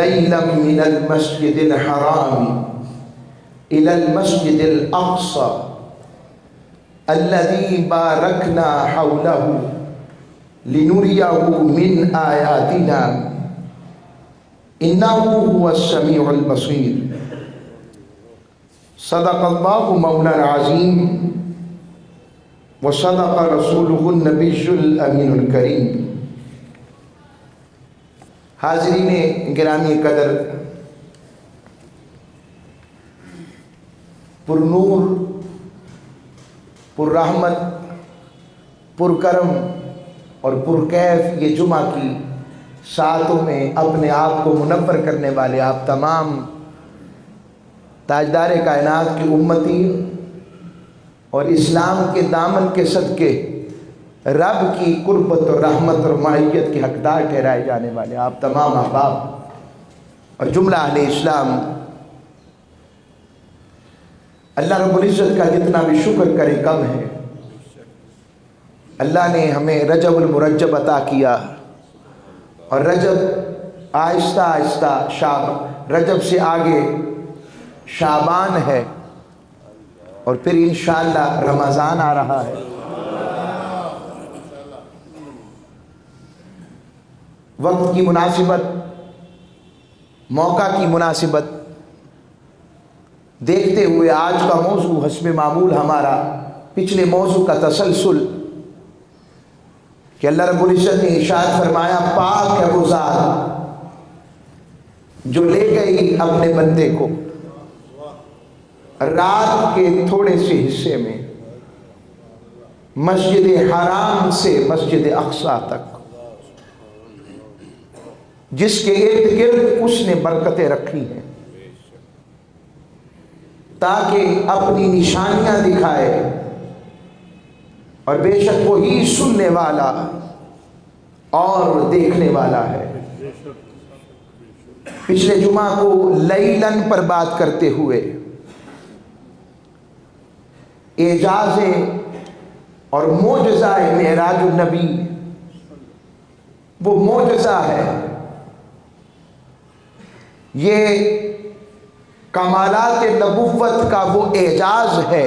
ليلا من المسجد الحرام إلى المسجد الأقصى الذي باركنا حوله لنريه من آياتنا إنه هو السميع البصير صدق الله مولانا العظيم وصدق رسوله النبي الأمين الكريم. حاضرین گرامی قدر، پر نور، پر رحمت، پر کرم اور پر کیف یہ جمعہ کی ساعتوں میں اپنے آپ کو منور کرنے والے آپ تمام تاجدار کائنات کی امتی اور اسلام کے دامن کے صدقے رب کی قربت اور رحمت اور معیت کے حقدار ٹھہرائے جانے والے آپ تمام احباب اور جملہ اہل اسلام، اللہ رب العزت کا جتنا بھی شکر کرے کم ہے. اللہ نے ہمیں رجب المرجب عطا کیا اور رجب آہستہ آہستہ رجب سے آگے شعبان ہے اور پھر انشاءاللہ رمضان آ رہا ہے. وقت کی مناسبت، موقع کی مناسبت دیکھتے ہوئے آج کا موضوع حسب معمول ہمارا پچھلے موضوع کا تسلسل کہ اللہ رب العزت نے ارشاد فرمایا پاک ہے وہ ذات جو لے گئی اپنے بندے کو رات کے تھوڑے سے حصے میں مسجد حرام سے مسجد اقصی تک، جس کے ارد گرد اس نے برکتیں رکھی ہیں تاکہ اپنی نشانیاں دکھائے، اور بے شک وہی سننے والا اور دیکھنے والا ہے. پچھلے جمعہ کو لیلن پر بات کرتے ہوئے اعجاز اور معجزہ معراج النبی، وہ معجزہ ہے، یہ کمالات نبوت کا وہ اعجاز ہے،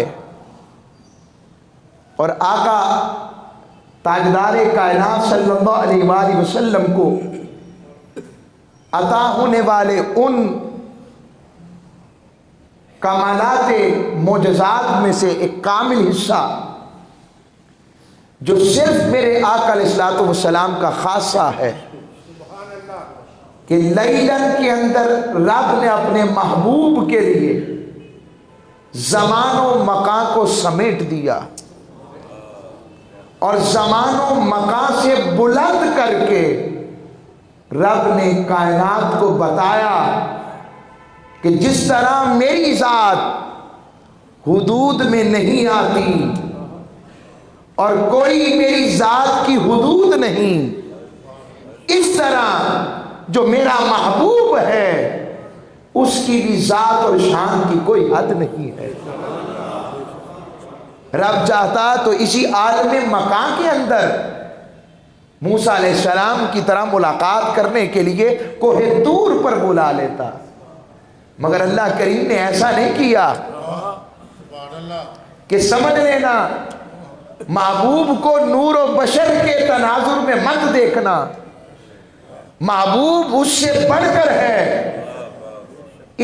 اور آقا تاجدار کائنات صلی اللہ علیہ وآلہ وسلم کو عطا ہونے والے ان کمالات معجزات میں سے ایک کامل حصہ جو صرف میرے آقا علیہ الصلوۃ والسلام کا خاصہ ہے کہ لیلن کے اندر رب نے اپنے محبوب کے لیے زمان و مکان کو سمیٹ دیا اور زمان و مکان سے بلند کر کے رب نے کائنات کو بتایا کہ جس طرح میری ذات حدود میں نہیں آتی اور کوئی میری ذات کی حدود نہیں، اس طرح جو میرا محبوب ہے اس کی بھی ذات اور شان کی کوئی حد نہیں ہے. رب چاہتا تو اسی عالم مکان کے اندر موسیٰ علیہ السلام کی طرح ملاقات کرنے کے لیے کوہ طور پر بلا لیتا، مگر اللہ کریم نے ایسا نہیں کیا کہ سمجھ لینا محبوب کو نور و بشر کے تناظر میں مت دیکھنا، محبوب اس سے بڑھ کر ہے،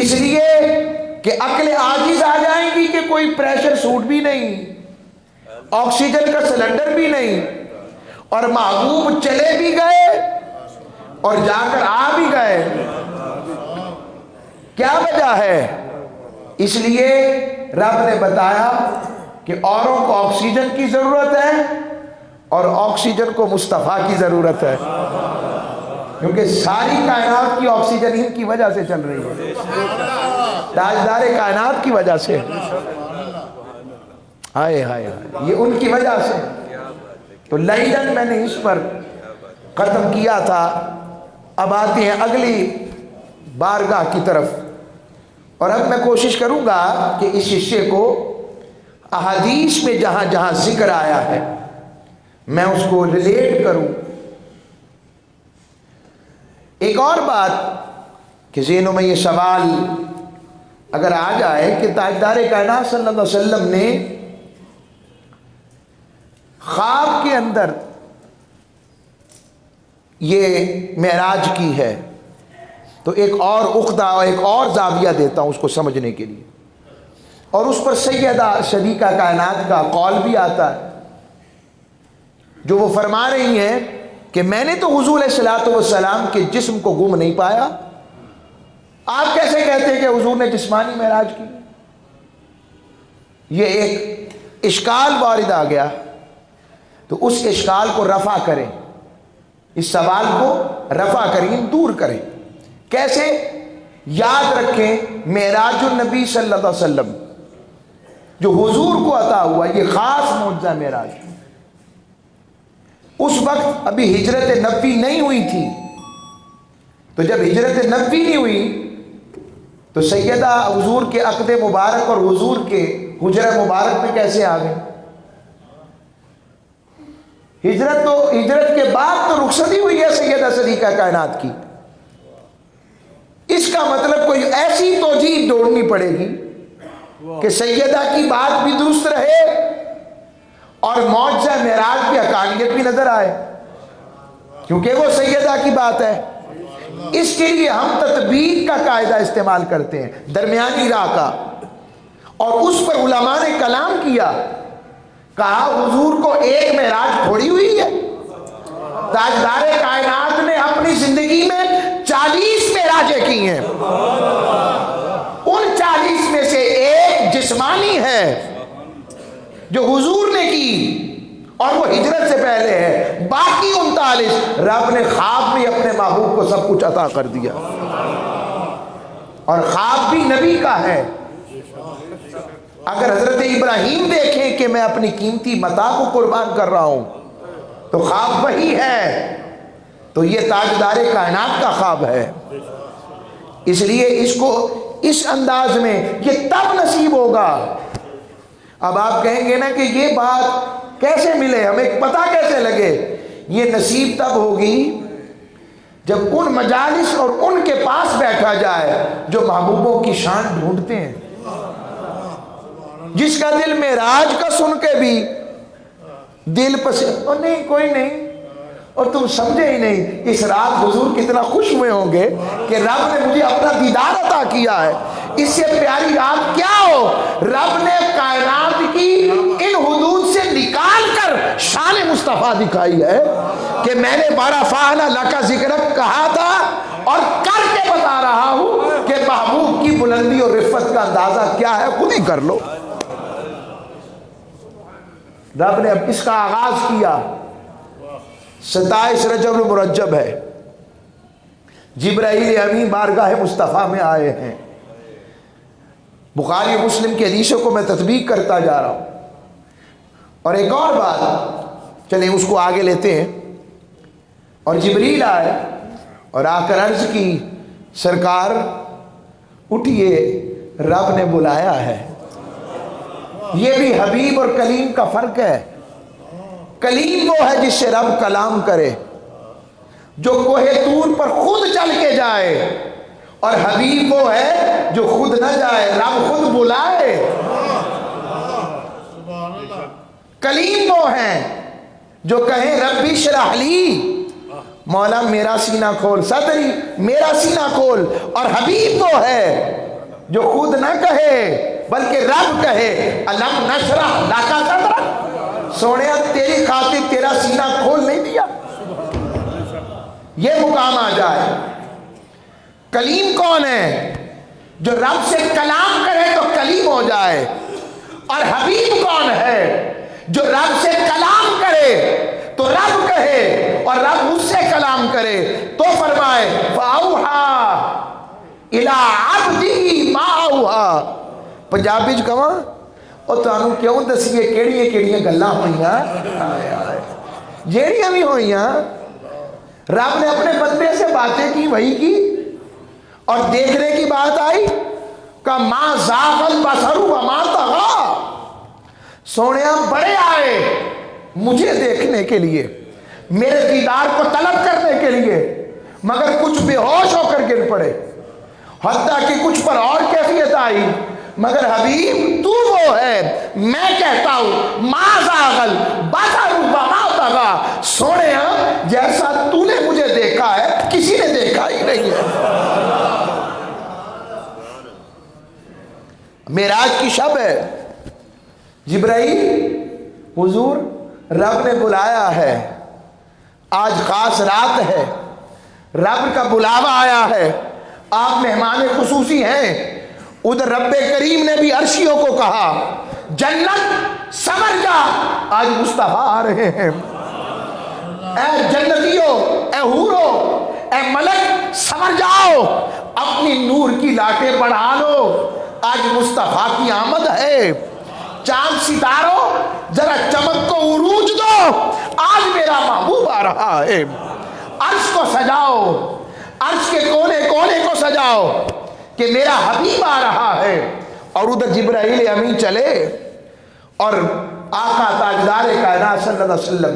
اس لیے کہ عقل عاجز آ جائیں گی کہ کوئی پریشر سوٹ بھی نہیں، آکسیجن کا سلنڈر بھی نہیں، اور محبوب چلے بھی گئے اور جا کر آ بھی گئے. کیا وجہ ہے؟ اس لیے رب نے بتایا کہ اوروں کو آکسیجن کی ضرورت ہے اور آکسیجن کو مصطفیٰ کی ضرورت ہے، کیونکہ ساری کائنات کی آکسیجن ان کی وجہ سے چل رہی ہے، تاجدار کائنات کی وجہ سے، ہائے ہائے ہائے، یہ ان کی وجہ سے. تو لیلن میں نے اس پر ختم کیا تھا. اب آتے ہیں اگلی بارگاہ کی طرف، اور اب میں کوشش کروں گا کہ اس حصے کو احادیث میں جہاں جہاں ذکر آیا ہے میں اس کو ریلیٹ کروں. ایک اور بات کہ ذہنوں میں یہ سوال اگر آ جائے کہ تاجدار کائنات صلی اللہ علیہ وسلم نے خواب کے اندر یہ معراج کی ہے، تو ایک اور عقدہ اور ایک اور زاویہ دیتا ہوں اس کو سمجھنے کے لیے، اور اس پر سیدہ شریکہ کائنات کا قول بھی آتا ہے، جو وہ فرما رہی ہیں کہ میں نے تو حضور علیہ الصلوۃ والسلام کے جسم کو گم نہیں پایا، آپ کیسے کہتے ہیں کہ حضور نے جسمانی معراج کی؟ یہ ایک اشکال وارد آ گیا، تو اس اشکال کو رفع کریں، اس سوال کو رفع کریں، دور کریں۔ کیسے؟ یاد رکھیں معراج النبی صلی اللہ علیہ وسلم جو حضور کو عطا ہوا، یہ خاص معجزہ معراج، اس وقت ابھی ہجرت نبوی نہیں ہوئی تھی، تو جب ہجرت نبوی نہیں ہوئی تو سیدہ حضور کے عقد مبارک اور حضور کے حجرہ مبارک میں کیسے آ گئے؟ ہجرت کے بعد تو رخصتی ہوئی ہے سیدہ شریکہ کائنات کی۔ اس کا مطلب کوئی ایسی توجیہ ڈھونڈنی پڑے گی کہ سیدہ کی بات بھی درست رہے اور معجزہ معراج کی حقانیت بھی نظر آئے، کیونکہ وہ سیدہ کی بات ہے۔ اس کے لیے ہم تطبیق کا قاعدہ استعمال کرتے ہیں، درمیانی راہ کا، اور اس پر علماء نے کلام کیا، کہا حضور کو ایک معراج تھوڑی ہوئی ہے، تاجدار کائنات نے اپنی زندگی میں 40 معراجیں کی ہیں، ان 40 میں سے ایک جسمانی ہے جو حضور نے کی اور وہ ہجرت سے پہلے ہے، باقی 39 رب نے خواب میں اپنے محبوب کو سب کچھ عطا کر دیا، اور خواب بھی نبی کا ہے۔ اگر حضرت ابراہیم دیکھیں کہ میں اپنی قیمتی متاع کو قربان کر رہا ہوں تو خواب وہی ہے، تو یہ تاجدار کائنات کا خواب ہے۔ اس لیے اس کو اس انداز میں یہ تب نصیب ہوگا۔ اب آپ کہیں گے نا کہ یہ بات کیسے ملے، ہمیں پتہ کیسے لگے؟ یہ نصیب تب ہوگی جب ان مجالس اور ان کے پاس بیٹھا جائے جو محبوبوں کی شان ڈھونڈتے ہیں، جس کا دل معراج کا سن کے بھی دل پسند، اور نہیں کوئی نہیں، اور تم سمجھے ہی نہیں اس رات حضور کتنا خوش ہوئے ہوں گے کہ رب نے مجھے اپنا دیدار عطا کیا ہے۔ اس سے پیاری رات کیا ہو؟ رب نے کائنات کی ان حدود سے نکال کر شان مصطفیٰ دکھائی ہے کہ میں نے بارفعنا لک ذکرک کہا تھا اور کر کے بتا رہا ہوں کہ محبوب کی بلندی اور رفت کا اندازہ کیا ہے، خود ہی کر لو۔ رب نے اب اس کا آغاز کیا، 27 رجب المرجب ہے، جبرائیل امین بارگاہ مصطفیٰ میں آئے ہیں۔ بخاری مسلم کی حدیثوں کو میں تطبیق کرتا جا رہا ہوں۔ اور ایک اور بات، چلیں اس کو آگے لیتے ہیں۔ اور جبریل آئے اور آ کر عرض کی، سرکار اٹھئے، رب نے بلایا ہے۔ یہ بھی حبیب اور کلیم کا فرق ہے۔ کلیم وہ ہے جس سے رب کلام کرے، جو کوہ طور پر خود چل کے جائے، اور حبیب وہ ہے جو خود نہ جائے، رب خود بلائے۔ کلیم وہ ہیں جو کہیں ربی اشرح لی، مولا میرا سینہ کھول، صدری میرا سینہ کھول، اور حبیب وہ ہے جو خود نہ کہے بلکہ رب کہے الم نشرح لک صدرک، سونے تیری خاطر تیرا سینہ کھول نہیں دیا، یہ مقام آ جائے۔ کلیم کون ہے؟ جو رب سے کلام کرے تو کلیم ہو جائے۔ اور حبیب کون ہے؟ جو رب سے کلام کرے تو رب کہے اور رب اس سے کلام کرے تو فرمائے فَأَوْحَا إِلَىٰ عَبْدِهِ مَا أَوْحَا۔ پنجابی چ کہاں اور تانوں کیوں دسیے کیڑیاں کیڑیاں گلاں ہوئیاں، جیڑیاں بھی ہوئیاں، رب نے اپنے بندے سے باتیں کی، وہی کی، اور دیکھنے کی بات آئی کہ مَا زَاغَ الْبَصَرُ وَمَا طَغَىٰ، سونیا بڑے آئے مجھے دیکھنے کے لیے، میرے دیدار کو طلب کرنے کے لیے، مگر کچھ بے ہوش ہو کر گر پڑے۔ حتیٰ کہ کچھ پر اور کیفیت آئی، مگر حبیب تو وہ ہے، میں کہتا ہوں ما زاغل بصر وما طغی، سونے جیسا تو نے مجھے دیکھا ہے کسی نے دیکھا ہی نہیں ہے۔ معراج کی شب ہے، جبرائیل حضور رب نے بلایا ہے، آج خاص رات ہے، رب کا بلاوا آیا ہے، آپ مہمان خصوصی ہیں۔ ادھر رب کریم نے بھی عرشیوں کو کہا جنت سمر جا، آج مصطفیٰ آ رہے ہیں، اے جنتیوں، اے حورو، اے ملک سمر جاؤ، اپنی نور کی لاٹیں بڑھا لو، آج مصطفیٰ کی آمد ہے۔ چاند ستاروں ذرا چمک کو عروج دو، آج میرا محبوب آ رہا ہے۔ عرش کو سجاؤ، عرش کے کونے کونے کو سجاؤ کہ میرا حبیب آ رہا ہے۔ اور ادھر جبرائیل امین چلے اور آقا تاجدار کائنات صلی اللہ علیہ وسلم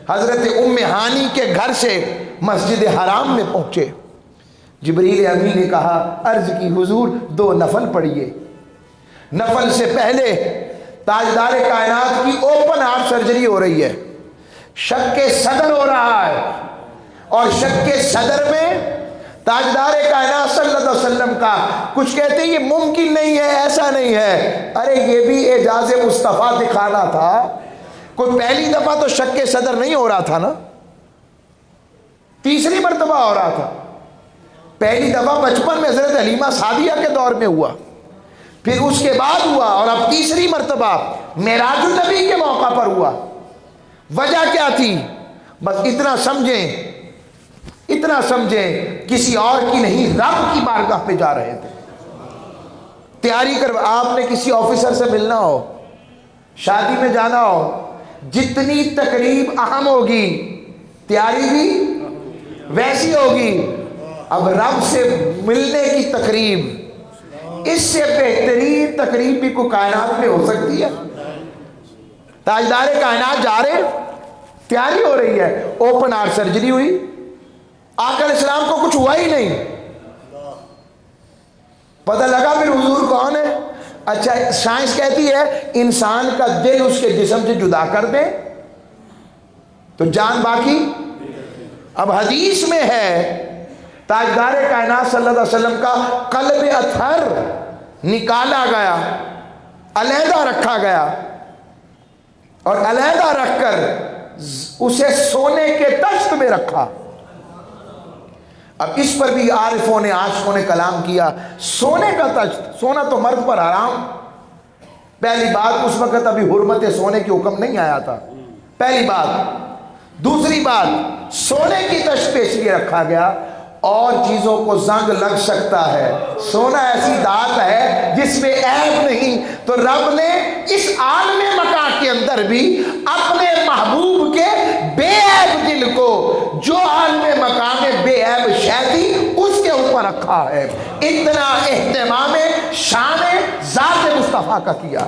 حضرت ام ہانی کے گھر سے مسجد حرام میں پہنچے۔ جبرائیل امین نے کہا عرض کی حضور 2 نفل پڑھیے۔ نفل سے پہلے تاجدار کائنات کی اوپن ہارٹ سرجری ہو رہی ہے، شق صدر ہو رہا ہے، اور شق صدر میں تاجدار کائنات صلی اللہ علیہ وسلم کا کچھ کہتے ہیں یہ ممکن نہیں ہے، ایسا نہیں ہے، ارے یہ بھی اعجاز مصطفیٰ دکھانا تھا۔ کوئی پہلی دفعہ تو شق صدر نہیں ہو رہا تھا نا، تیسری مرتبہ ہو رہا تھا۔ پہلی دفعہ بچپن میں حضرت حلیمہ سعدیہ کے دور میں ہوا، پھر اس کے بعد ہوا، اور اب تیسری مرتبہ معراج النبی کے موقع پر ہوا۔ وجہ کیا تھی؟ بس اتنا سمجھیں کسی اور کی نہیں، رب کی بارگاہ پہ جا رہے تھے۔ تیاری کر، آپ نے کسی آفیسر سے ملنا ہو، شادی میں جانا ہو، جتنی تقریب اہم ہوگی تیاری بھی ویسی ہوگی۔ اب رب سے ملنے کی تقریب، اس سے بہترین تقریب بھی کوئی کائنات میں ہو سکتی ہے؟ تاجدار کائنات جا رہے، تیاری ہو رہی ہے، اوپن ہارٹ سرجری ہوئی، آقا علیہ السلام کو کچھ ہوا ہی نہیں، پتہ لگا پھر حضور کون ہے۔ اچھا سائنس کہتی ہے انسان کا دل اس کے جسم سے جدا کر دے تو جان باقی۔ اب حدیث میں ہے تاجدار کائنات صلی اللہ علیہ وسلم کا قلب اطہر نکالا گیا، علیحدہ رکھا گیا، اور علیحدہ رکھ کر اسے سونے کے تشت میں رکھا۔ اب اس پر بھی عارفوں نے عاشقوں نے کلام کیا، سونے کا تشت، سونا تو مرد پر حرام۔ پہلی بات اس وقت ابھی حرمت سونے کی حکم نہیں آیا تھا، پہلی بات۔ دوسری بات، سونے کی تشت پہ اس لیے رکھا گیا اور چیزوں کو زنگ لگ سکتا ہے، سونا ایسی دھات ہے جس میں عیب نہیں، تو رب نے اس عالم مکان کے اندر بھی اپنے محبوب کے بے عیب دل کو، جو عالم مکان میں بے عیب شے تھی اس کے اوپر رکھا ہے۔ اتنا اہتمام شان ذات مصطفیٰ کا کیا،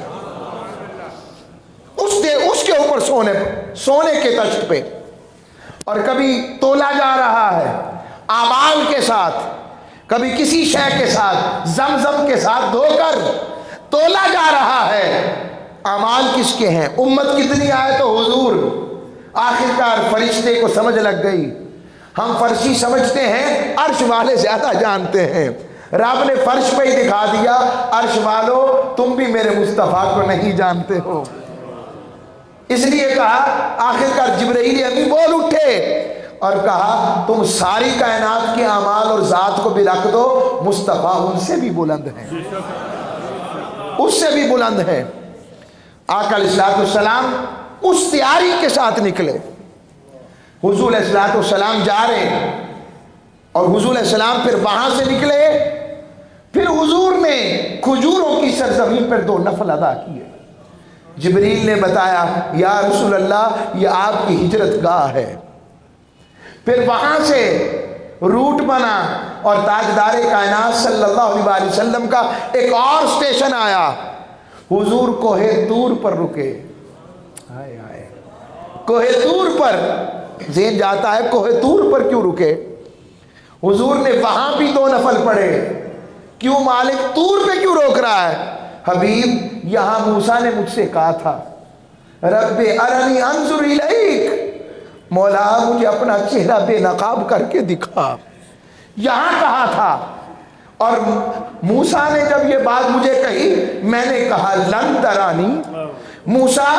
اس کے اوپر سونے کے تشت پہ، اور کبھی تولا جا رہا ہے اعمال کے ساتھ، کبھی کسی شے کے ساتھ، زمزم کے ساتھ دھو کر تولا جا رہا ہے۔ اعمال کس کے ہیں، امت کتنی آئے تو حضور، آخرکار فرشتے کو سمجھ لگ گئی۔ ہم فرشی سمجھتے ہیں، عرش والے زیادہ جانتے ہیں۔ رب نے فرش پہ ہی دکھا دیا، عرش والو تم بھی میرے مصطفیٰ کو نہیں جانتے ہو۔ اس لیے کہا آخرکار جبرائیل امین بول اٹھے اور کہا تم ساری کائنات کے اعمال اور ذات کو بھی رکھ دو، مصطفیٰ ان سے بھی بلند ہیں، اس سے بھی بلند ہے۔ آقا علیہ السلام اس تیاری کے ساتھ نکلے، حضور علیہ السلام جا رہے، اور حضور علیہ السلام پھر وہاں سے نکلے، پھر حضور نے کھجوروں کی سرزمین پر 2 نفل ادا کیے۔ جبریل نے بتایا یا رسول اللہ یہ آپ کی ہجرت گاہ ہے۔ پھر وہاں سے روٹ بنا اور تاجدار کائنات صلی اللہ علیہ وسلم کا ایک اور سٹیشن آیا، حضور کوہ طور پر رکے۔ کوہ طور پر ذہن جاتا ہے کوہ طور پر کیوں رکے؟ حضور نے وہاں بھی 2 نفل پڑھے، کیوں مالک طور پہ کیوں روک رہا ہے؟ حبیب یہاں موسیٰ نے مجھ سے کہا تھا رب ارنی انظر الیک، مولا مجھے اپنا چہرہ بے نقاب کر کے دکھا، یہاں کہا تھا۔ اور موسیٰ نے جب یہ بات مجھے کہی میں نے کہا لن ترانی، موسیٰ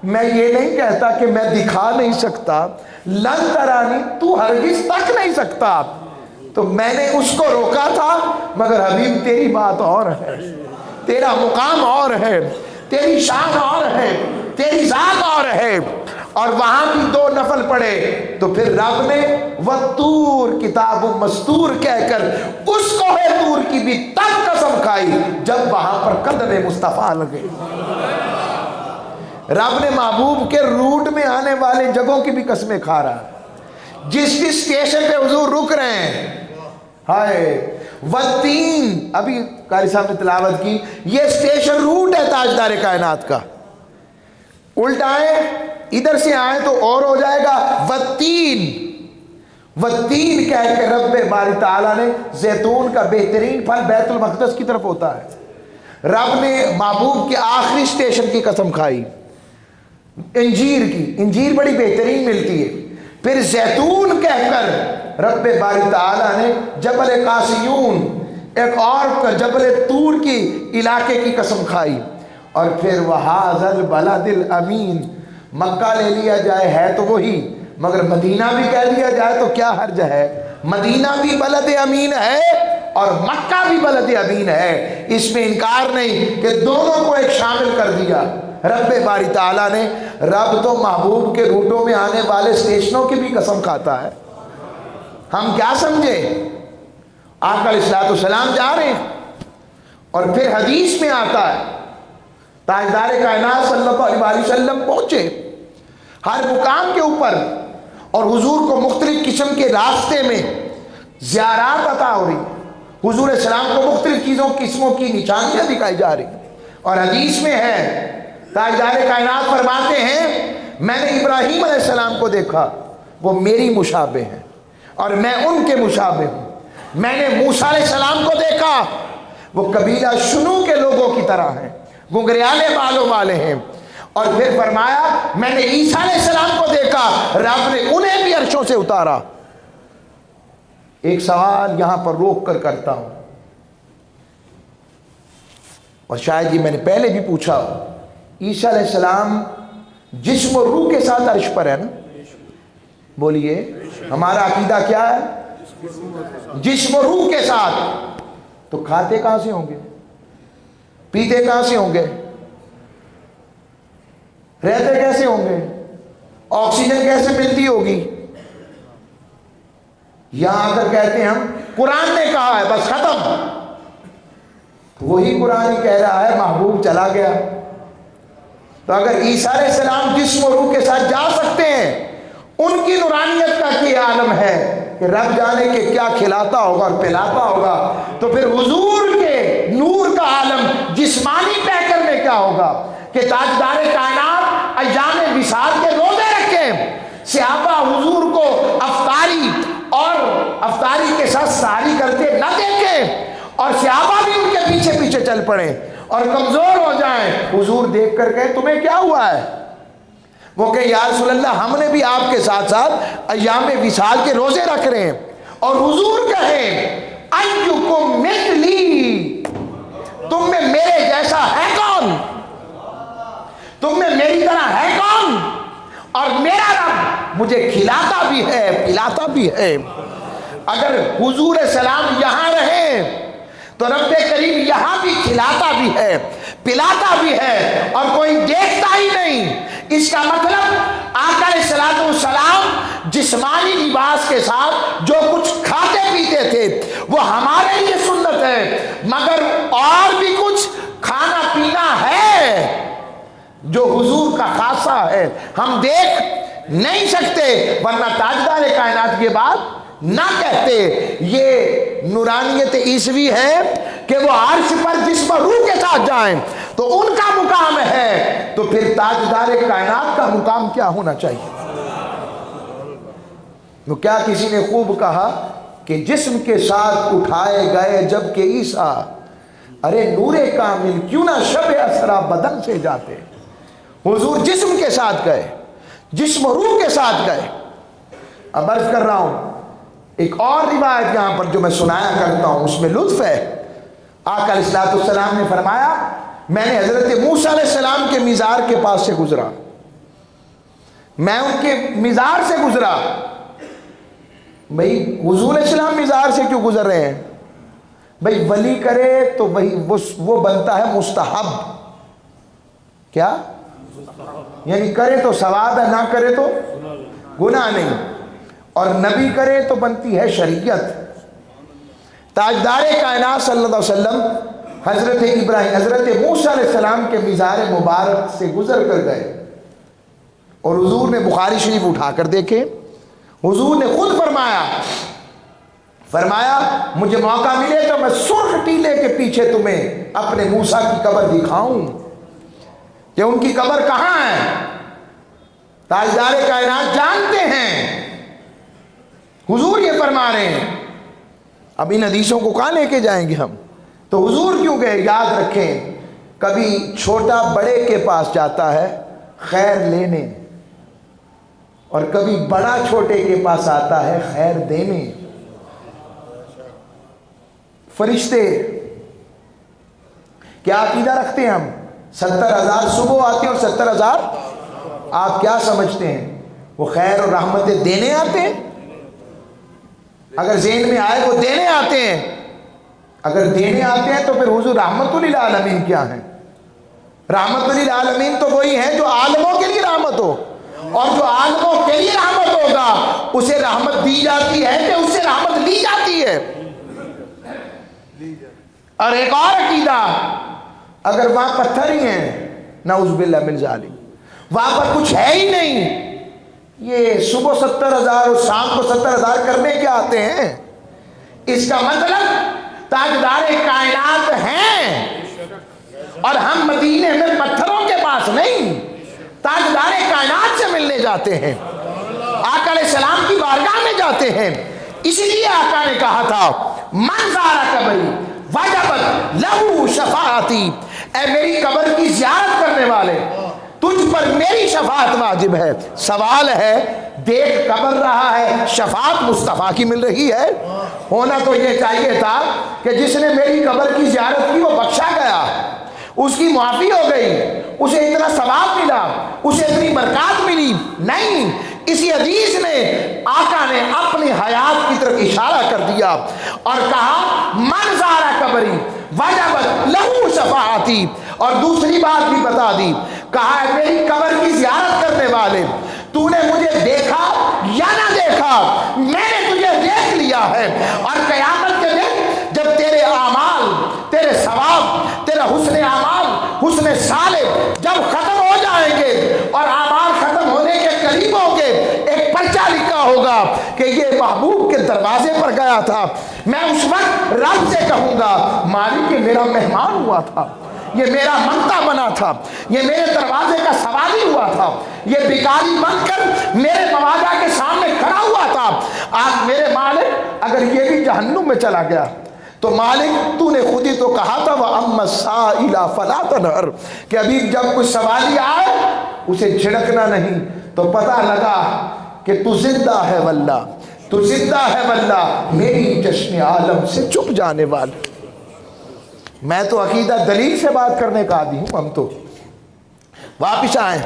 میں یہ نہیں کہتا کہ میں دکھا نہیں سکتا، لن ترانی تو ہرگز تک نہیں سکتا، تو میں نے اس کو روکا تھا، مگر حبیب تیری بات اور ہے، تیرا مقام اور ہے، تیری شان اور ہے، تیری ذات اور ہے۔ اور وہاں بھی 2 نفل پڑھے تو پھر رب نے وَالطُّورِ کتاب مستور کہہ کر اس کوہ طور کی بھی تب قسم کھائی جب وہاں پر قدم مصطفیٰ لگے۔ رب نے محبوب کے روٹ میں آنے والے جگہوں کی بھی قسمیں کھا رہا ہے، جس بھی اسٹیشن پہ حضور رک رہے ہیں، ہائے والتین، ابھی قاری صاحب نے تلاوت کی، یہ اسٹیشن روٹ ہے تاجدار کائنات کا، الٹائیں ادھر سے آئیں تو اور ہو جائے گا والتین، والتین کہہ کے رب باری تعالیٰ نے زیتون کا بہترین پھل بیت المقدس کی طرف ہوتا ہے۔ رب نے محبوب کے آخری اسٹیشن کی قسم کھائی، انجیر کی، انجیر بڑی بہترین ملتی ہے، پھر زیتون کہہ کر رب باری تعالیٰ نے جبل قاسیون، ایک اور جبل طور کی علاقے کی قسم کھائی، اور پھر وَهَذَا الْبَلَدِ الْأَمِينَ، مکہ لے لیا جائے ہے تو وہی، مگر مدینہ بھی کہہ لیا جائے تو کیا حرج ہے؟ مدینہ بھی بلد امین ہے اور مکہ بھی بلد امین ہے، اس میں انکار نہیں کہ دونوں کو ایک شامل کر دیا رب باری تعالیٰ نے۔ رب تو محبوب کے روٹوں میں آنے والے اسٹیشنوں کی بھی قسم کھاتا ہے، ہم کیا سمجھے؟ آقا علیہ السلام جا رہے ہیں، اور پھر حدیث میں آتا ہے تاجدار کائنات صلی اللہ علیہ وسلم پہنچے ہر مقام کے اوپر، اور حضور کو مختلف قسم کے راستے میں زیارات عطا ہو رہی، حضور السلام کو مختلف قسموں کی نشانیاں دکھائی جا رہی، اور حدیث میں ہے تاجدار کائنات فرماتے ہیں میں نے ابراہیم علیہ السلام کو دیکھا، وہ میری مشابہ ہیں اور میں ان کے مشابہ ہوں، میں نے موسیٰ علیہ السلام کو دیکھا، وہ قبیلہ شنو کے لوگوں کی طرح ہیں، گنگریالے بالوں والے ہیں، اور پھر فرمایا میں نے عیسیٰ علیہ السلام کو دیکھا، رب نے انہیں بھی عرشوں سے اتارا۔ ایک سوال یہاں پر روک کر کرتا ہوں، اور شاید یہ میں نے پہلے بھی پوچھا، عیسیٰ علیہ السلام جسم و روح کے ساتھ عرش پر ہے نا؟ بولیے ہمارا عقیدہ کیا ہے؟ جسم و روح کے ساتھ، تو کھاتے کہاں سے ہوں گے؟ پیتے کہاں سے ہوں گے؟ رہتے کیسے ہوں گے؟ آکسیجن کیسے ملتی ہوگی؟ یہاں اگر کہتے ہیں ہم قرآن نے کہا ہے بس ختم، وہی قرآن ہی کہہ رہا ہے محبوب چلا گیا، تو اگر عیسیٰ علیہ السلام جسم و روح کے ساتھ جا سکتے ہیں، ان کی نورانیت کا کیا عالم ہے کہ رب جانے کے کیا کھلاتا ہوگا اور پلاتا ہوگا، تو پھر حضور کے نور کا عالم جسمانی پیکر میں کیا ہوگا کہ تاجدار کائنات ایام وصال کے روزے رکھیں، صحابہ حضور کو افطاری اور افطاری کے ساتھ سحری کرتے نہ دیکھیں، اور صحابہ بھی ان کے پیچھے پیچھے چل پڑیں اور کمزور ہو جائیں، حضور دیکھ کر کہے تمہیں کیا ہوا ہے؟ وہ کہ یا رسول اللہ ہم نے بھی آپ کے ساتھ ساتھ ایام وصال کے روزے رکھ رہے ہیں، اور حضور کہیں ایکم مثلی، تم میں میرے جیسا ہے کون؟ تم میں میری طرح ہے کون؟ اور میرا رب مجھے کھلاتا بھی ہے پلاتا بھی ہے۔ اگر حضور السلام یہاں رہیں تو رب کریم یہاں بھی کھلاتا بھی ہے پلاتا بھی ہے اور کوئی دیکھتا ہی نہیں۔ اس کا مطلب آقا علیہ السلام جسمانی لباس کے ساتھ جو کچھ کھاتے پیتے تھے وہ ہمارے لیے سنت ہے، مگر اور بھی کچھ کھانا پینا ہے جو حضور کا خاصہ ہے، ہم دیکھ نہیں سکتے، ورنہ تاجدار کائنات یہ بات نہ کہتے۔ یہ نورانیت عیسوی ہے کہ وہ عرش پر جسم روح کے ساتھ جائیں تو ان کا مقام ہے، تو پھر تاجدار کائنات کا مقام کیا ہونا چاہیے؟ تو کیا کسی نے خوب کہا کہ جسم کے ساتھ اٹھائے گئے جب کہ عیسیٰ، ارے نور کامل کیوں نہ شب اسرا بدن سے جاتے. حضور جسم کے ساتھ گئے، جسم و روح کے ساتھ گئے. اب عرض کر رہا ہوں ایک اور روایت یہاں پر جو میں سنایا کرتا ہوں، اس میں لطف ہے. آقا علیہ السلام نے فرمایا میں نے حضرت موسیٰ علیہ السلام کے مزار کے پاس سے گزرا، میں ان کے مزار سے گزرا. بھئی حضور علیہ السلام مزار سے کیوں گزر رہے ہیں؟ بھئی ولی کرے تو وہی وہ بنتا ہے مستحب. کیا یعنی کرے تو ثواب ہے، نہ کرے تو گناہ نہیں. اور نبی کرے تو بنتی ہے شریعت. تاجدار کائنات صلی اللہ علیہ وسلم حضرت موسیٰ علیہ السلام کے مزار مبارک سے گزر کر گئے، اور حضور نے بخاری شریف اٹھا کر دیکھے. حضور نے خود فرمایا مجھے موقع ملے تو میں سرخ ٹیلے کے پیچھے تمہیں اپنے موسیٰ کی قبر دکھاؤں کہ ان کی قبر کہاں ہے. تاجدار کائنات جانتے ہیں، حضور یہ فرما رہے ہیں. اب ان حدیثوں کو کہاں لے کے جائیں گے ہم؟ تو حضور کیوں گئے؟ یاد رکھیں کبھی چھوٹا بڑے کے پاس جاتا ہے خیر لینے، اور کبھی بڑا چھوٹے کے پاس آتا ہے خیر دینے. فرشتے کیا عقیدہ رکھتے ہیں ہم؟ 70,000 صبح آتے ہیں اور 70,000 آپ کیا سمجھتے ہیں وہ خیر اور رحمتیں دینے آتے ہیں؟ اگر ذہن میں آئے وہ دینے آتے ہیں. اگر دینے آتے ہیں تو پھر حضور رحمت للعالمین کیا ہیں؟ رحمت للعالمین تو وہی ہے جو عالموں کے لیے رحمت ہو، اور جو عالموں کے لیے رحمت ہوگا اسے رحمت دی جاتی ہے کہ اس سے رحمت لی جاتی ہے. اور ایک اور عقیدہ، اگر وہاں پتھر ہی ہیں نعوذ باللہ من ذالک، وہاں پر کچھ ہے ہی نہیں، یہ صبح 70,000 اور شام کو 70,000 کرنے کیا آتے ہیں؟ اس کا مطلب تاجدار کائنات ہیں، اور ہم مدینے میں پتھروں کے پاس نہیں، تاجدار کائنات سے ملنے جاتے ہیں، آقا علیہ السلام کی بارگاہ میں جاتے ہیں. اسی لیے آقا نے کہا تھا من زار قبری وجبت لہو شفاعتی، اے میری قبر کی زیارت کرنے والے تجھ پر میری شفاعت واجب ہے. سوال ہے دیکھ قبر رہا ہے، شفاعت مصطفیٰ کی مل رہی ہے. ہونا تو یہ چاہیے تھا کہ جس نے میری قبر کی زیارت کی وہ بخشا گیا، اس کی معافی ہو گئی، اسے اتنا ثواب ملا، اسے اتنی برکات ملی. نہیں، اسی حدیث میں آقا نے اپنی حیات کی طرف اشارہ کر دیا اور کہا من زار قبری وجبت لہو شفاعتی. اور دوسری بات بھی بتا دی، کہا ہے میری قبر کی زیارت کرنے والے تو نے مجھے دیکھا یا نہ دیکھا، میں نے تجھے دیکھ لیا ہے. اور قیامت کے دن جب تیرے اعمال، تیرے ثواب، تیرا حسن اعمال، حسن صالح جب ختم ہو جائیں گے اور اعمال ختم ہونے کے قریب ہوں گے، ایک پرچہ لکھا ہوگا کہ یہ محبوب کے دروازے پر گیا تھا. میں اس وقت رب سے کہوں گا مالک یہ میرا مہمان ہوا تھا، یہ میرا منتا بنا تھا، یہ میرے دروازے کا سواری ہوا تھا، یہ بھکاری بن کر میرے مواجہ کے سامنے کھڑا ہوا تھا. آج میرے مالک اگر یہ بھی جہنم میں چلا گیا تو مالک تو نے خود ہی تو کہا تھا وَأَمَّا السَّائِلَ فَلَا تَنْهَرْ، کہ ابھی جب کوئی سوالی آئے اسے جھڑکنا نہیں. تو پتہ لگا کہ تو زندہ ہے واللہ، تو زندہ ہے واللہ، میری جشن عالم سے چھپ جانے والے. میں تو عقیدہ دلیل سے بات کرنے کا عادی ہوں. ہم تو واپس آئیں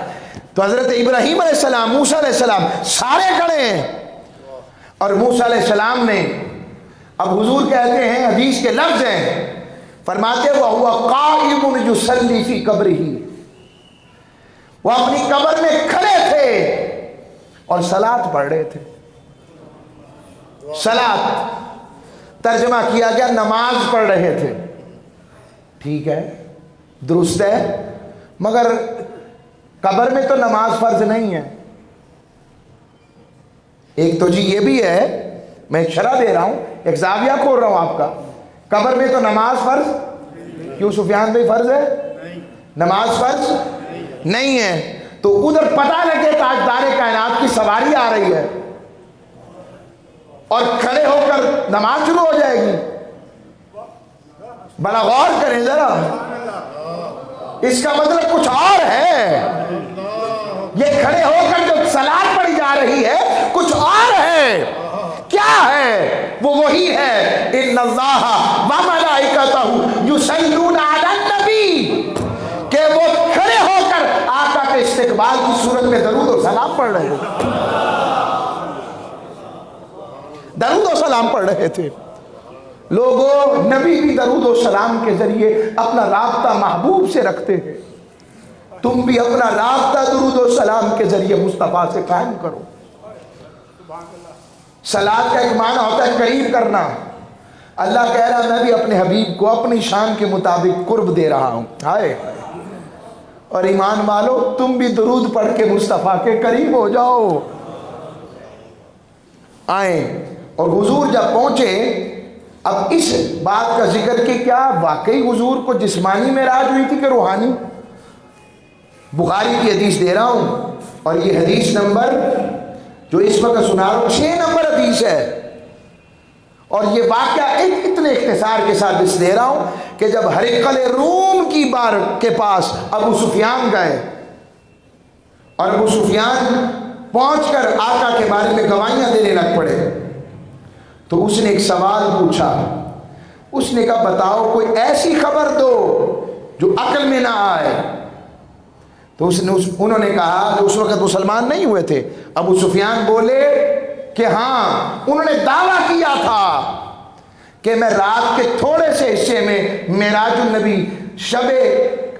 تو حضرت ابراہیم علیہ السلام، موسیٰ علیہ السلام سارے کھڑے ہیں، اور موسیٰ علیہ السلام نے، اب حضور کہتے ہیں حدیث کے لفظ ہیں، فرماتے وَهُوَ قَائِمٌ يُصَلِّي فِي قَبْرِهِ، وہ اپنی قبر میں کھڑے تھے اور صلاۃ پڑھ رہے تھے. صلاۃ ترجمہ کیا گیا نماز پڑھ رہے تھے. ٹھیک ہے، درست ہے، مگر قبر میں تو نماز فرض نہیں ہے. ایک تو جی یہ بھی ہے، میں ایک شرح دے رہا ہوں، ایک زاویہ کھول رہا ہوں آپ کا. قبر میں تو نماز فرض، کیوں سفیان بھائی فرض ہے؟ نماز فرض نہیں ہے. تو ادھر پتہ لگے تاجدار کائنات کی سواری آ رہی ہے اور کھڑے ہو کر نماز شروع ہو جائے گی؟ بڑا غور کریں ذرا، اس کا مطلب کچھ اور ہے. یہ کھڑے ہو کر جو صلاۃ پڑھی جا رہی ہے کچھ اور ہے. کیا ہے؟ وہ وہی ہے ان اللہ و ملائکتہ یصلون علی النبی، کہ وہ کھڑے ہو کر آقا کے استقبال کی صورت میں درود و سلام پڑھ رہے تھے. درود و سلام پڑھ رہے تھے. لوگوں، نبی بھی درود و سلام کے ذریعے اپنا رابطہ محبوب سے رکھتے ہیں. تم بھی اپنا رابطہ درود و سلام کے ذریعے مصطفیٰ سے قائم کرو. صلاۃ کا ایک معنی ہوتا ہے قریب کرنا. اللہ کہہ رہا میں بھی اپنے حبیب کو اپنی شان کے مطابق قرب دے رہا ہوں. ہائے، اور ایمان والو تم بھی درود پڑھ کے مصطفیٰ کے قریب ہو جاؤ. آئیں، اور حضور جب پہنچے، اب اس بات کا ذکر کہ کیا واقعی حضور کو جسمانی معراج ہوئی تھی کہ روحانی؟ بخاری کی حدیث دے رہا ہوں، اور یہ حدیث نمبر جو اس وقت سنا رہا ہوں 6 نمبر حدیث ہے. اور یہ واقعہ اتنے اختصار کے ساتھ اس دے رہا ہوں کہ جب ہرقل روم کی بار کے پاس ابو سفیان گئے، اور ابو سفیان پہنچ کر آقا کے بارے میں گواہیاں دینے لگ پڑے، تو اس نے ایک سوال پوچھا. اس نے کہا بتاؤ کوئی ایسی خبر دو جو عقل میں نہ آئے. تو انہوں نے کہا، جو اس وقت مسلمان نہیں ہوئے تھے، ابو سفیان بولے کہ ہاں، انہوں نے دعویٰ کیا تھا کہ میں رات کے تھوڑے سے حصے میں معراج النبی شب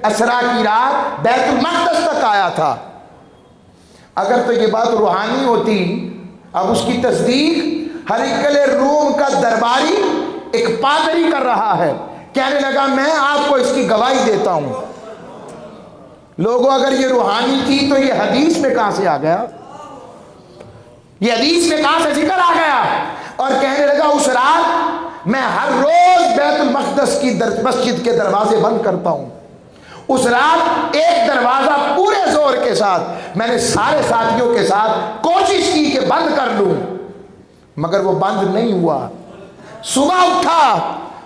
اسرا کی رات بیت المقدس تک آیا تھا. اگر تو یہ بات روحانی ہوتی، اب اس کی تصدیق ہرقل روم کا درباری ایک پادری کر رہا ہے. کہنے لگا میں آپ کو اس کی گواہی دیتا ہوں. لوگوں، اگر یہ روحانی تھی تو یہ حدیث میں کہاں سے آ گیا؟ یہ حدیث میں کہاں سے ذکر آ گیا؟ اور کہنے لگا اس رات میں ہر روز بیت المقدس کی مسجد کے دروازے بند کرتا ہوں. اس رات ایک دروازہ پورے زور کے ساتھ میں نے سارے ساتھیوں کے ساتھ کوشش کی کہ بند کر لوں، مگر وہ بند نہیں ہوا. صبح اٹھا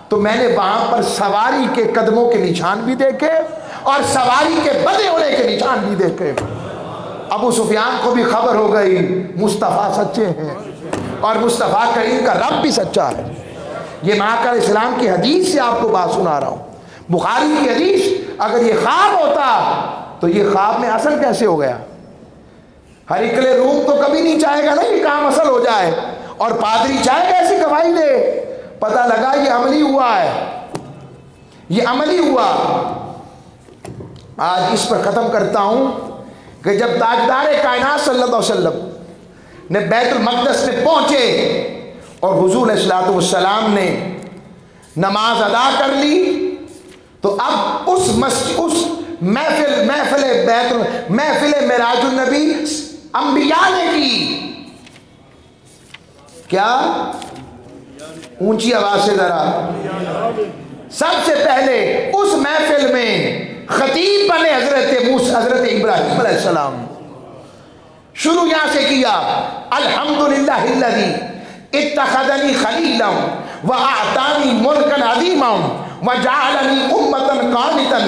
تو میں نے وہاں پر سواری کے قدموں کے نشان بھی دیکھے اور سواری کے بدے ہونے کے نشان بھی دیکھے. ابو سفیان کو بھی خبر ہو گئی مصطفیٰ سچے ہیں اور مصطفیٰ کریم کا رب بھی سچا ہے. یہ معقل اسلام کی حدیث سے آپ کو بات سنا رہا ہوں، بخاری کی حدیث. اگر یہ خواب ہوتا تو یہ خواب میں اصل کیسے ہو گیا؟ ہرقل روم تو کبھی نہیں چاہے گا نا یہ کام اصل ہو جائے، اور پادری چاہے گا ایسی گواہی دے. پتہ لگا یہ عملی ہوا ہے، یہ عملی ہوا. آج اس پر ختم کرتا ہوں کہ جب تاجدار کائنات صلی اللہ علیہ وسلم نے بیت المقدس میں پہنچے اور حضور علیہ السلام نے نماز ادا کر لی، تو اب اس محفل معراج النبی انبیاء نے کی. کیا؟ اونچی آواز سے ذرا. سب سے پہلے اس محفل میں خطیب بنے حضرت ابراہیم علیہ السلام. شروع یہاں سے کیا، الحمدللہ الذی اتخذنی خلیلا واعطانی ملکا عظیما وجعلنی امتا قانتا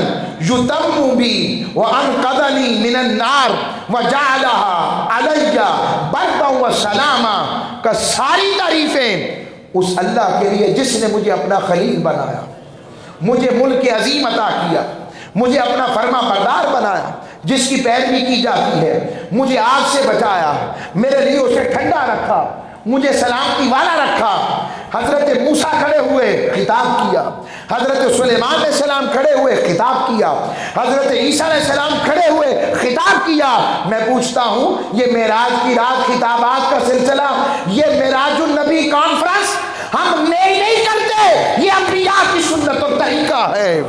یتم بی وانقذنی من النار وجعلها علی بردا وسلاما. کا ساری تعریفیں اس اللہ کے لیے جس نے مجھے اپنا خلیل بنایا، مجھے ملک عظیم عطا کیا، مجھے اپنا فرما بردار بنایا، جس کی پیروی کی جاتی ہے، مجھے آگ سے بچایا، میرے لیے اسے ٹھنڈا رکھا، مجھے سلامتی والا رکھا. حضرت موسیٰ کھڑے ہوئے خطاب کیا، حضرت سلیمان علیہ السلام کھڑے ہوئے خطاب کیا، حضرت عیسیٰ علیہ السلام کھڑے ہوئے خطاب کیا. میں پوچھتا ہوں یہ معراج کی رات خطابات کا سلسلہ، یہ معراج النبی کانفرنس ہم نہیں کرتے، یہ انبیاء کی سنت اور طریقہ ہے،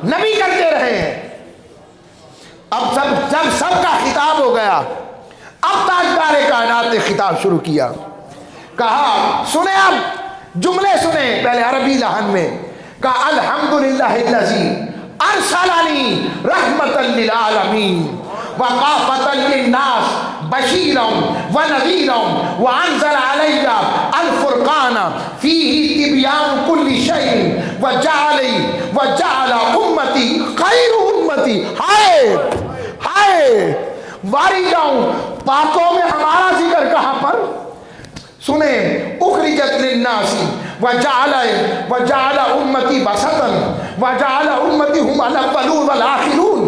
نبی کرتے رہے ہیں. اب جب سب کا خطاب ہو گیا، اب تاجدار کائنات نے خطاب شروع کیا. کہا سنیں، اب جملے سنیں. پہلے عربی لحن میں کہا الحمدللہ الذی ارسلنی رحمتا للعالمین وقافتا للناس بشیرا ونذیرا وانزل علی الفرقان فیہ تبیان کل شیء وجعل امتی خیر امتی. ہائے ہائے واری جاؤں پاکوں میں ہمارا ذکر کہاں پر سنیں. اخرجت للناس وجعل امتی وسطا وجعل امتی هم الاولون والآخرون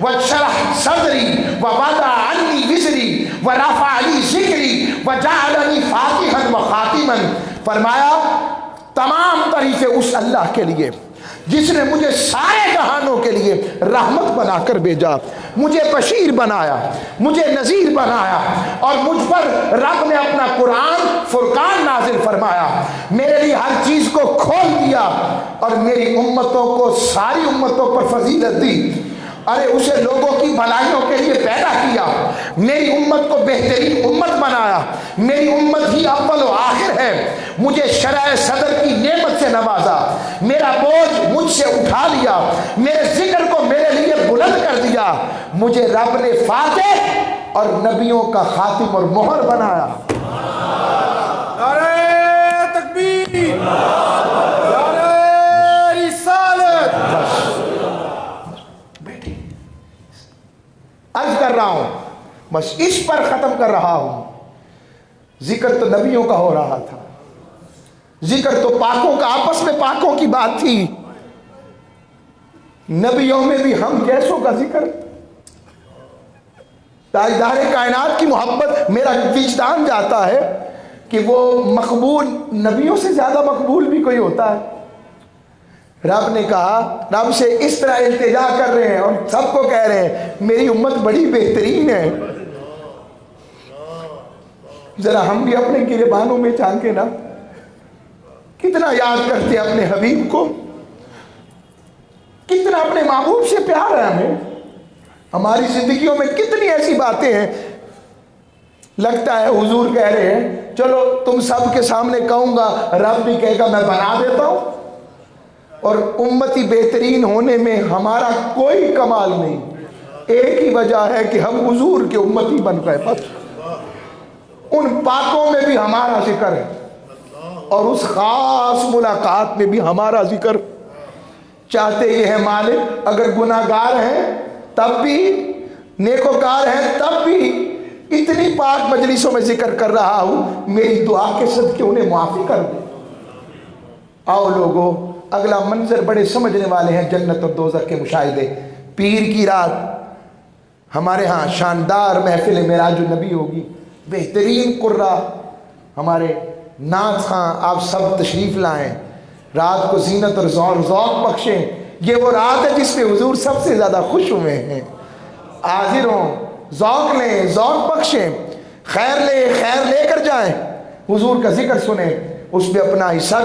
وشرح صدری ووضع عنی وزری ورفع لی ذکری وجعلنی فاتحا وخاتما. فرمایا تمام تعریفیں اس اللہ کے لیے جس نے مجھے سارے جہانوں کے لیے رحمت بنا کر بھیجا, مجھے بشیر بنایا, مجھے نذیر بنایا, اور مجھ پر رب نے اپنا قرآن فرقان نازل فرمایا, میرے لیے ہر چیز کو کھول دیا اور میری امتوں کو ساری امتوں پر فضیلت دی. ارے اسے لوگوں کی بھلائیوں کے لیے پیدا کیا, میری امت کو بہترین امت بنایا, میری امت ہی اول و آخر ہے, مجھے شرح صدر کی نعمت سے نوازا, میرا بوجھ مجھ سے اٹھا لیا, میرے ذکر کو میرے لیے بلند کر دیا, مجھے رب نے فاتح اور نبیوں کا خاتم اور مہر بنایا. نعرہ تکبیر, نعرہ رسالت. عرض کر رہا ہوں, بس اس پر ختم کر رہا ہوں. ذکر تو نبیوں کا ہو رہا تھا, ذکر تو پاکوں کا, آپس میں پاکوں کی بات تھی. نبیوں میں بھی ہم جیسوں کا ذکر, تاجدار کائنات کی محبت. میرا وجدان جاتا ہے کہ وہ مقبول نبیوں سے زیادہ مقبول بھی کوئی ہوتا ہے. رب نے کہا, رب سے اس طرح التجا کر رہے ہیں اور سب کو کہہ رہے ہیں میری امت بڑی بہترین ہے. ذرا ہم بھی اپنے گریبانوں میں جھانکیں نا, کتنا یاد کرتے ہیں اپنے حبیب کو, کتنا اپنے محبوب سے پیار ہے ہمیں. ہماری زندگیوں میں کتنی ایسی باتیں ہیں, لگتا ہے حضور کہہ رہے ہیں چلو تم سب کے سامنے کہوں گا, رب بھی کہے گا میں بنا دیتا ہوں. اور امتی بہترین ہونے میں ہمارا کوئی کمال نہیں, ایک ہی وجہ ہے کہ ہم حضور کے امتی بن گئے بس. ان پاکوں میں بھی ہمارا ذکر ہے اور اس خاص ملاقات میں بھی ہمارا ذکر. چاہتے یہ ہے مالک اگر گناہ گار ہیں تب بھی, نیکوکار ہیں تب بھی, اتنی پاک مجلسوں میں ذکر کر رہا ہوں, میری دعا کے صدقے انہیں معافی کر دے. آؤ لوگو, اگلا منظر بڑے سمجھنے والے ہیں جنت اور دوزخ کے مشاہدے. پیر کی رات ہمارے ہاں شاندار محفل معراج النبی ہوگی, بہترین قرہ ہمارے نعت خاں آپ سب تشریف لائیں, رات کو زینت اور ذوق بخشیں. یہ وہ رات ہے جس میں حضور سب سے زیادہ خوش ہوئے ہیں. حاضر ہوں, ذوق لیں, ذوق بخشیں, خیر لے کر جائیں, حضور کا ذکر سنیں, اس میں اپنا حصہ